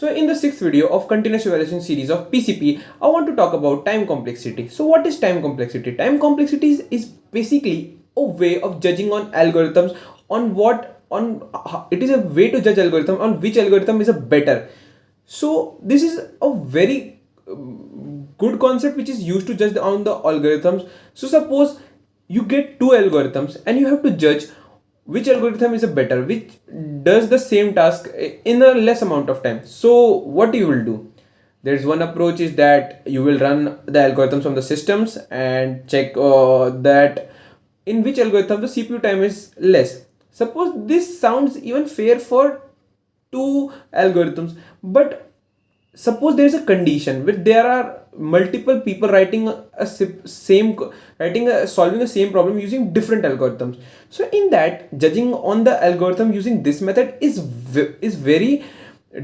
So in the sixth video of continuous evaluation series of PCP, I want to talk about time complexity. So what is time complexity? Time complexity is basically a way of judging on algorithms it is a way to judge algorithm on which algorithm is a better. So this is a very good concept which is used to judge on the algorithms. So suppose you get two algorithms and you have to judge which algorithm is a better, which does the same task in a less amount of time. So what you will do, there's one approach is that you will run the algorithms on the systems and check that in which algorithm the CPU time is less. Suppose this sounds even fair for two algorithms, but suppose there is a condition where there are multiple people writing solving the same problem using different algorithms. So in that, judging on the algorithm using this method is very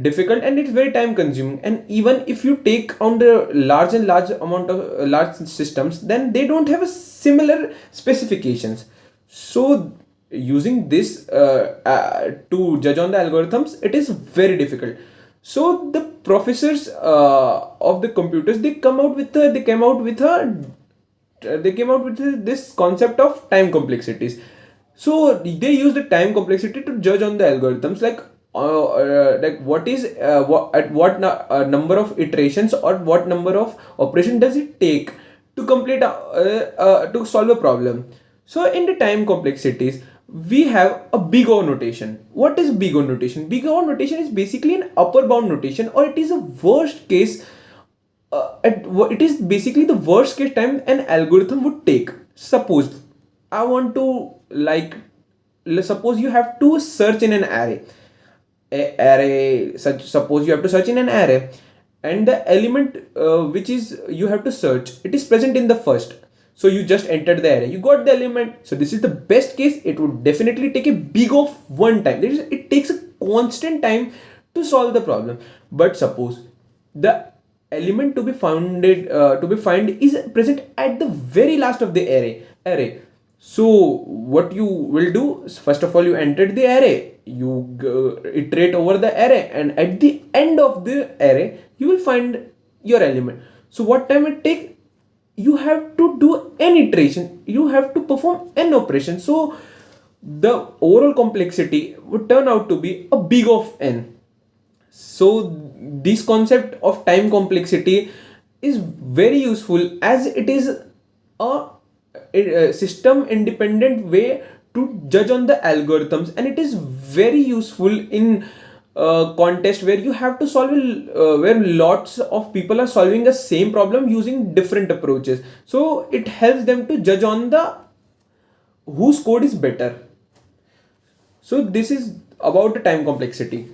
difficult and it's very time consuming. And even if you take on the large amount of large systems, then they don't have a similar specifications. So using this to judge on the algorithms, it is very difficult. So the professors of the computers, they came out with this concept of time complexities. So they use the time complexity to judge on the algorithms, like what is number of iterations or what number of operation does it take to complete to solve a problem. So in the time complexities, we have a big O notation. What is big O notation? Big O notation is basically an upper bound notation, or it is a worst case. It is basically the worst case time an algorithm would take. Suppose I want to suppose you have to search in an array. Suppose you have to search in an array, and the element which is you have to search, it is present in the first. So you just entered the array, you got the element. So this is the best case. It would definitely take a big of one time. It takes a constant time to solve the problem. But suppose the element to be found is present at the very last of the array. So what you will do is, first of all, you entered the array, you iterate over the array, and at the end of the array you will find your element. So what time it take? You have to do n iteration, you have to perform n operation. So the overall complexity would turn out to be a big of n. So this concept of time complexity is very useful, as it is a system independent way to judge on the algorithms, and it is very useful in contest where you have to solve where lots of people are solving the same problem using different approaches. So it helps them to judge on the whose code is better. So this is about the time complexity.